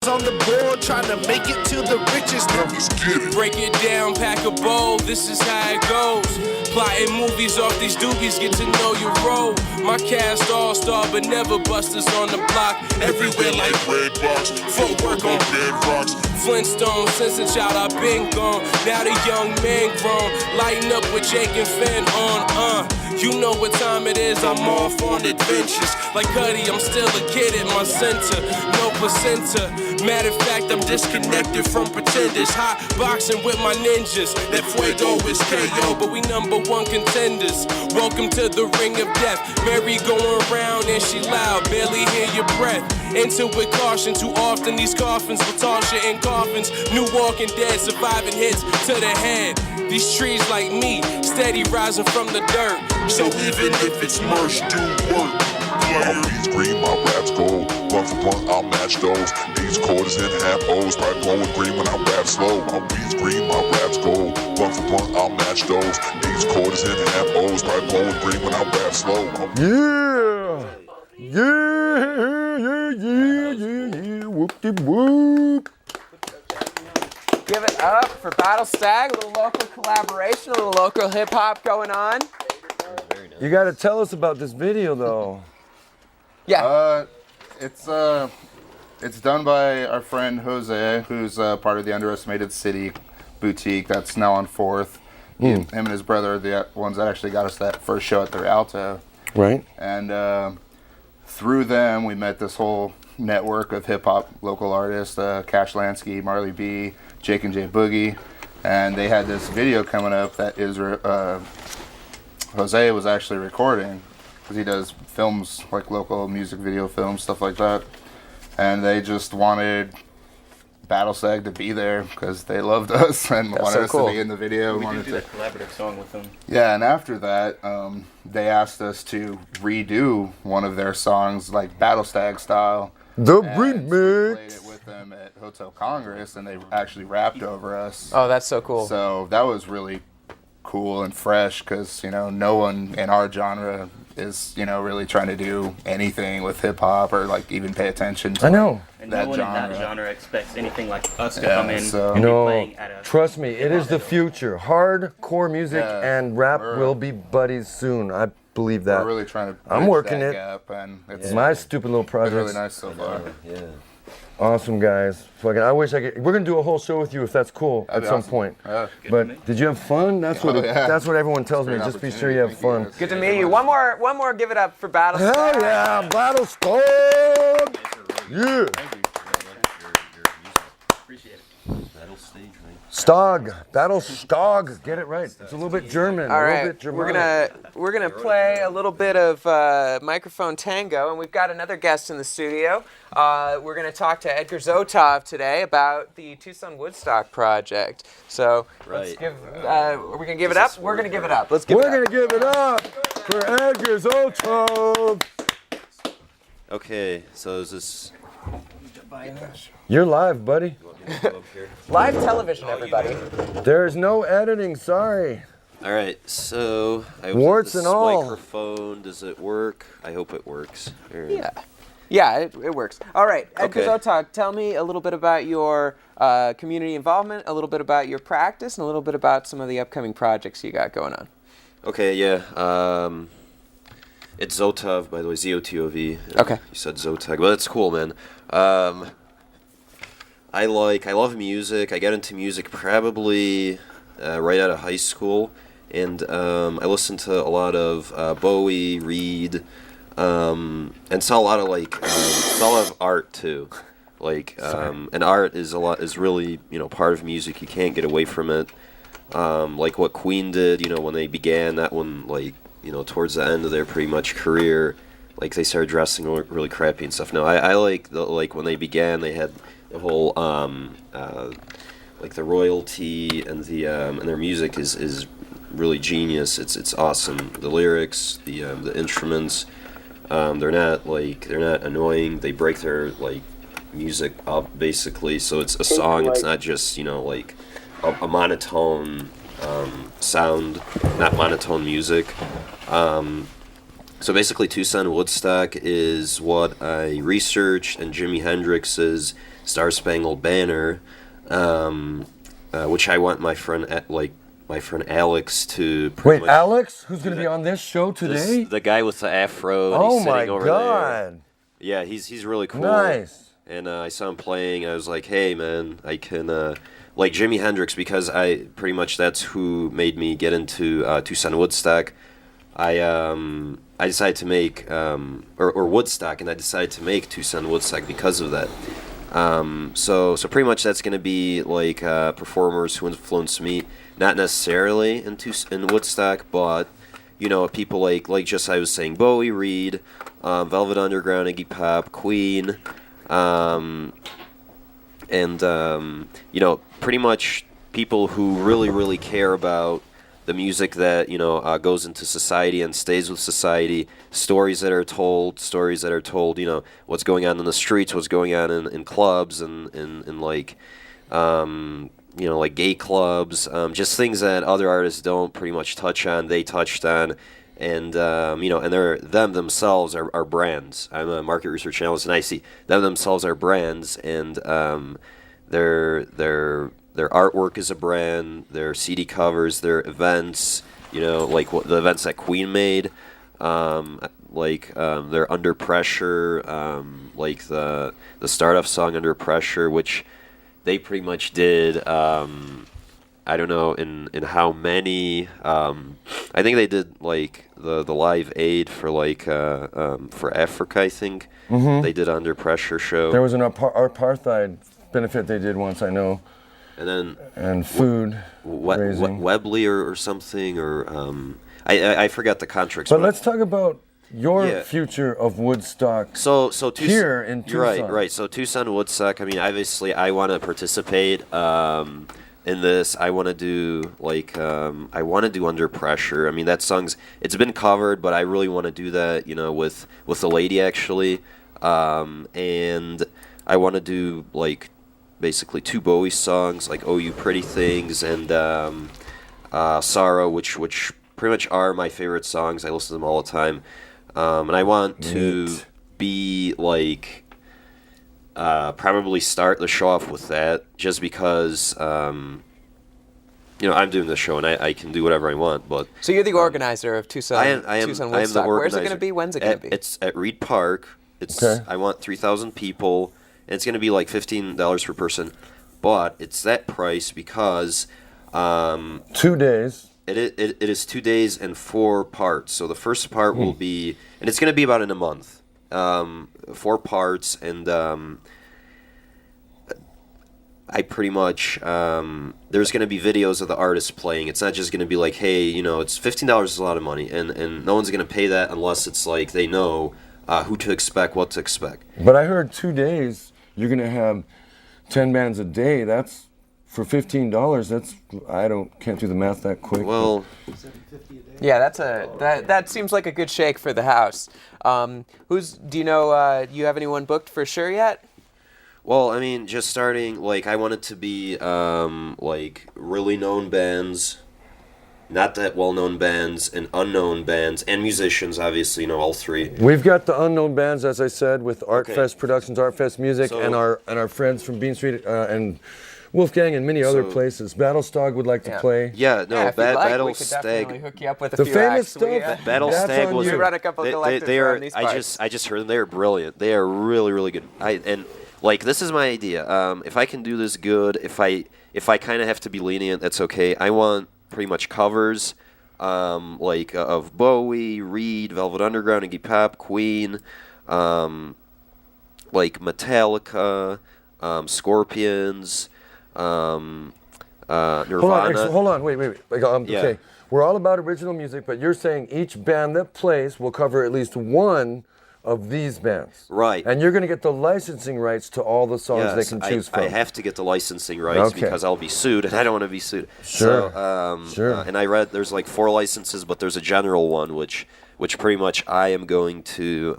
on the board, trying to make it to the riches. Now let's get it. Break it down, pack a bowl, this is how it goes. Plotting movies off these doobies, get to know your role. My cast all-star, but never busters on the block. Everywhere like red box, footwork on bedrocks. Flintstones, since a child I've been gone. Now the young man grown, lighting up with Jake and Finn on. You know what time it is, I'm off on adventures. Like Cuddy, I'm still a kid at my center, no placenta. Matter of fact, I'm disconnected from pretenders. Hot boxing with my ninjas, that fuego is KO, but we #1 contenders. Welcome to the ring of death. Mary going round and she loud, barely hear your breath. Enter with caution, too often these coffins will toss you in coffins. New Walking Dead, surviving hits to the head. These trees like me, steady rising from the dirt. So even if it's merch, do work. My beats green, my raps gold. Run for blunt, I'll match those. These quarters in half O's, probably glowing green when I rap slow. My beats green, my raps gold. Run for blunt, I'll match those. These quarters in half O's, probably glowing green when I rap slow. Yeah, whoop-de-whoop. Give it up for Battle Stag, a little local collaboration, a little local hip hop going on. You got to tell us about this video, though. Yeah. It's done by our friend Jose, who's part of the Underestimated City boutique that's now on 4th. Him and his brother are the ones that actually got us that first show at the Rialto. Right. And through them, we met this whole network of hip-hop local artists, Cash Lansky, Marley B, Jake and J Boogie. And they had this video coming up that Jose was actually recording, because he does films, like local music video films, stuff like that. And they just wanted Battlestag to be there because they loved us and wanted us to be in the video. We did a collaborative song with them. Yeah, and after that, they asked us to redo one of their songs, like Battlestag style. The and we remix. played it with them at Hotel Congress, and they actually rapped over us. Oh, that's so cool. So that was really cool and fresh because, you know, no one in our genre is, you know, really trying to do anything with hip hop or like even pay attention to I know. And that no one genre. in that genre expects anything like us to Yeah, come in so- and be No, playing at a... trust me, it is the future. Hardcore music Yeah, and rap we're- will be buddies soon. I believe that. We're really trying to I'm bridge working that it. gap, and it's My stupid little been project. really nice so far. Yeah. Awesome, guys. Fucking, I wish I could. We're gonna do a whole show with you if that's cool That'd at be some awesome. point. Yeah. But did you have fun? That's what. yeah. That's what everyone tells me. Great Just be sure you have opportunity. fun. Thank Good to meet you. One more, give it up for Battle Hell Stag. yeah, Battle Stag! Yeah. Appreciate it. Battle stage, right? Stog, Battle Stog. Get it right. It's a little bit German. All a little right, bit Germanic. we're gonna play a little bit of microphone tango, and we've got another guest in the studio. We're gonna talk to Edgar Zotov today about the Tucson Woodstock project. So let's Right. give. Are we gonna give it up? We're gonna give it up. Let's give We're it up. gonna give it up for Edgar Zotov. Okay, so is this... You're live, buddy. Live television, everybody. There's no editing. Sorry. All right, so I Warts this and all. microphone, does it work? I hope it works. All right. Yeah, it works. All right, Edgar Okay. Zotov, tell me a little bit about your community involvement, a little bit about your practice, and a little bit about some of the upcoming projects you got going on. Okay, yeah. It's Zotov, by the way, Z-O-T-O-V. Okay. You said Zotag, but it's cool, man. I love music. I got into music probably right out of high school, and I listened to a lot of Bowie, Reed, and saw a lot of art too. And art is really, you know, part of music. You can't get away from it. Like what Queen did, you know, when they began that one, like, you know, towards the end of their pretty much career, like they started dressing really crappy and stuff. No, I like when they began, they had the whole like the royalty and and their music is really genius. It's awesome. The lyrics, the instruments, they're not annoying. They break their like music up basically, so it's a song. It's not just, you know, like a monotone sound, not monotone music. So basically, Tucson Woodstock is what I researched, and Jimi Hendrix's Star Spangled Banner, which I want my friend Alex to. Wait, Alex, who's going to be on this show today? The guy with the afro. And Oh he's my sitting over God! There. Yeah, he's really cool. Nice. And I saw him playing. I was like, hey man, I can like Jimi Hendrix, because I pretty much that's who made me get into Tucson Woodstock. I decided to make or Woodstock, and I decided to make Tucson Woodstock because of that. So pretty much that's gonna be like performers who influenced me, not necessarily in Woodstock, but you know, people like just I was saying, Bowie, Reed, Velvet Underground, Iggy Pop, Queen, and you know, pretty much people who really care about the music that, you know, goes into society and stays with society, stories that are told, you know, what's going on in the streets, what's going on in clubs and like, you know, like gay clubs, just things that other artists don't pretty much touch on, they touched on. And, you know, and them themselves are brands. I'm a market research analyst, and I see them themselves are brands, and their artwork is a brand, their CD covers, their events, you know, like what the events that Queen made, they're Under Pressure, like the start-off song Under Pressure, which they pretty much did, I don't know in how many, I think they did like the Live Aid for like, for Africa, I think. Mm-hmm. They did Under Pressure show. There was an apartheid benefit they did once, I know. And then food raising. Webley or something, or I forgot the contracts. But let's talk about your future of Woodstock. So here in Tucson. Right. So Tucson Woodstock. I mean, obviously, I want to participate in this. I want to do Under Pressure. I mean, that it's been covered, but I really want to do that. You know, with the lady actually, and I want to do like basically 2 Bowie songs, like "Oh You Pretty Things" and "Sorrow," which pretty much are my favorite songs. I listen to them all the time, and I want to be like probably start the show off with that, just because you know, I'm doing this show and I can do whatever I want. But so you're the organizer of Tucson. I am Tucson the Woodstock. organizer. Where's it going to be? When's it going to be? It's at Reed Park. Okay. I want 3,000 people. And it's going to be like $15 per person, but it's that price because 2 days. It is 2 days and 4 parts. So the first part will be, and it's going to be about in a month, 4 parts, and I pretty much there's going to be videos of the artist playing. It's not just going to be like, hey, you know, it's $15 is a lot of money, and no one's going to pay that unless it's like they know who to expect, what to expect. But I heard 2 days. You're going to have 10 bands a day. That's for $15. That's can't do the math that quick. Well, yeah, that seems like a good shake for the house. Do you know? You have anyone booked for sure yet? Well, I mean, just starting. Like, I want it to be like really known bands, not that well-known bands, and unknown bands, and musicians, obviously, you know, all 3. We've got the unknown bands, as I said, with ArtFest Okay. Productions, ArtFest Music, So- and our friends from Bean Street and Wolfgang and many other places. Battlestog would like to play. Yeah, no, Yeah, if you'd like, Battle we could definitely Stag. hook you up with a The few famous acts. We, stuff. Battle That's Stag on was. you. We run a couple collectors they are. around these parts. I just heard them. They are brilliant. They are really good. And like, this is my idea. If I can do this good, if I kind of have to be lenient, that's okay. I want pretty much covers, like of Bowie, Reed, Velvet Underground, Iggy Pop, Queen, like Metallica, Scorpions, Nirvana. Hold on, wait. Like, Yeah. Okay, we're all about original music, but you're saying each band that plays will cover at least one of these bands. Right. And you're going to get the licensing rights to all the songs they Yes, can choose from. I have to get the licensing rights Okay. because I'll be sued, and I don't want to be sued. Sure. So, Sure. And I read there's like 4 licenses, but there's a general one, which pretty much I am going to.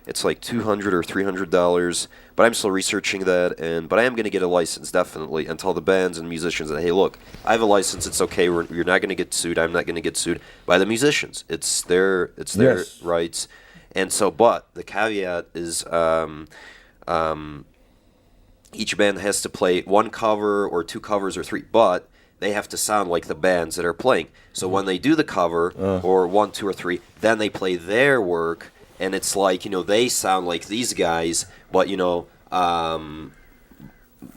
It's like $200 or $300, but I'm still researching that. But I am going to get a license definitely, and tell the bands and musicians that, hey, look, I have a license. It's okay. You're not going to get sued. I'm not going to get sued by the musicians. It's their Yes. rights. And so, but the caveat is, each band has to play one cover or two covers or three, but they have to sound like the bands that are playing. So when they do the cover or one, two, or three, then they play their work, and it's like, you know, they sound like these guys, but, you know,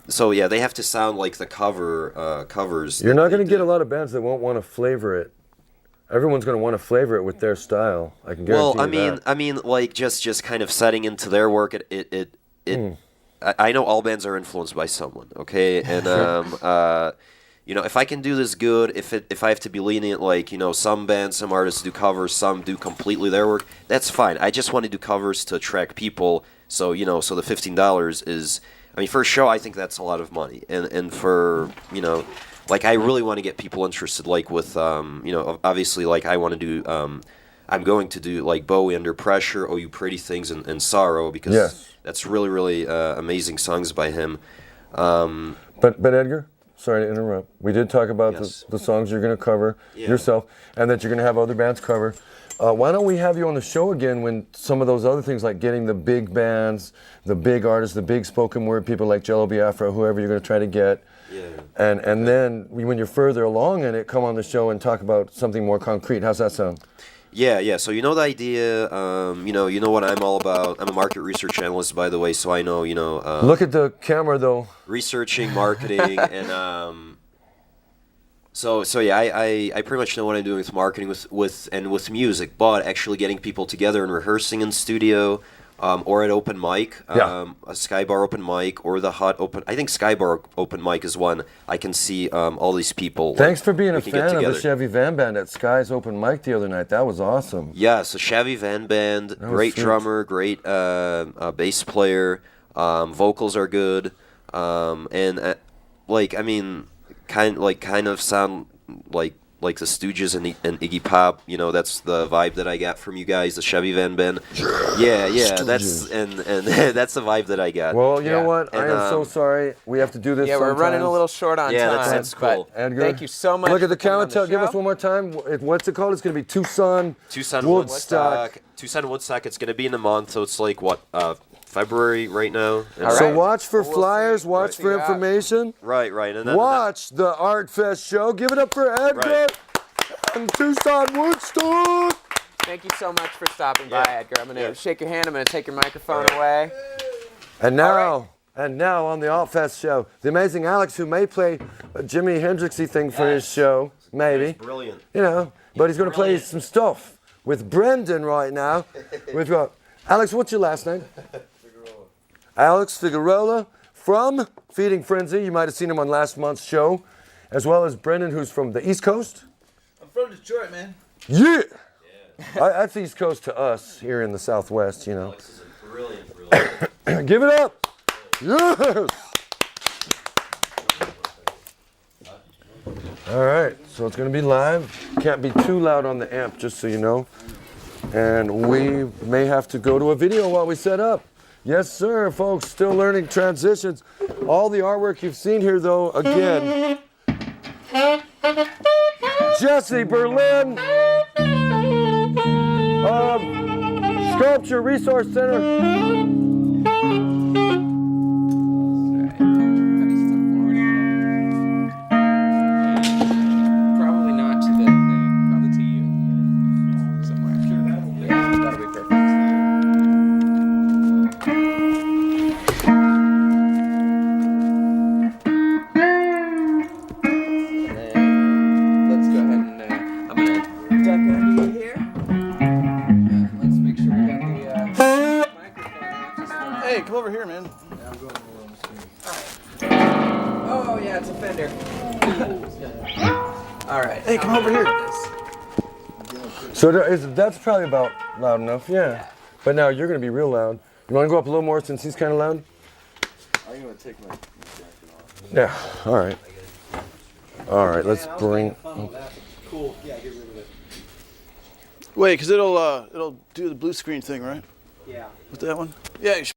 so yeah, they have to sound like the covers. You're not going to get a lot of bands that won't want to flavor it. Everyone's going to want to flavor it with their style. I can guarantee you that. I mean, like just kind of setting into their work. I know all bands are influenced by someone, okay, and you know, if I can do this good, if I have to be lenient, like, you know, some bands, some artists do covers, some do completely their work, that's fine. I just want to do covers to attract people. So, you know, so the $15 is, I mean, for a show, I think that's a lot of money, and for, you know, like, I really want to get people interested, like with, you know, obviously, like, I want to do, I'm going to do, like, Bowie, Under Pressure, Oh You Pretty Things, and Sorrow, because that's really, really amazing songs by him. But Edgar, sorry to interrupt. We did talk about the songs you're going to cover yourself, and that you're going to have other bands cover. Why don't we have you on the show again when some of those other things, like getting the big bands, the big artists, the big spoken word people like Jello Biafra, whoever you're going to try to get, and then when you're further along in it, come on the show and talk about something more concrete. How's that sound? Yeah. So you know the idea. You know what I'm all about. I'm a market research analyst, by the way. So I know, you know. Look at the camera, though. Researching, marketing, and so yeah, I pretty much know what I'm doing with marketing, with music, but actually getting people together and rehearsing in studio. Or at open mic, a Skybar open mic, or the Hut open. I think Skybar open mic is one I can see all these people. Thanks for being a fan of the Chevy Van Band at Sky's open mic the other night. That was awesome. Yeah, so Chevy Van Band, great drummer, great bass player, vocals are good, and like, I mean, kind of sound like the Stooges and Iggy Pop, you know, that's the vibe that I got from you guys, the Chevy Van Band. Yeah, that's and that's the vibe that I got. Well, you know what? I am so sorry. We have to do this. Yeah, we're running a little short on time. Yeah, that's cool. Edgar, thank you so much. Look at the camera. Give us one more time. What's it called? It's going to be Tucson Woodstock. Tucson Woodstock. It's going to be in a month, so it's like what, February right now. So watch for flyers. Watch for information. Right. And then watch the Art Fest show. Give it up for Edgar and Tucson Woodstock. Thank you so much for stopping by, Edgar. I'm going to shake your hand. I'm going to take your microphone away. And now on the Alt Fest show, the amazing Alex, who may play a Jimi Hendrixy thing for his show, maybe. He's brilliant. You know, but he's going to play some stuff with Brendan right now. We've got Alex. What's your last name? Alex Figueroa from Feeding Frenzy. You might have seen him on last month's show, as well as Brendan, who's from the East Coast. I'm from Detroit, man. Yeah. That's East Coast to us here in the Southwest, you know. Alex is a brilliant. Give it up. Yes. All right, so it's going to be live. Can't be too loud on the amp, just so you know. And we may have to go to a video while we set up. Yes, sir, folks, still learning transitions. All the artwork you've seen here, though, again, Jesse Berlin of Sculpture Resource Center. Probably not to the thing, probably to you. Somewhere. Yeah, that'll be perfect. Let's go ahead and I'm gonna duck under you here. Let's make sure we got the microphone. Hey, come over here, man. Oh yeah, it's a Fender. All right. Hey, come over here. So that's probably about loud enough, yeah. But now you're going to be real loud. You want to go up a little more since he's kind of loud? I'm going to take my jacket off. Yeah, all right. All right, let's bring... Cool. Yeah, get rid of it. Wait, because it'll do the blue screen thing, right? Yeah. With that one? Yeah, you should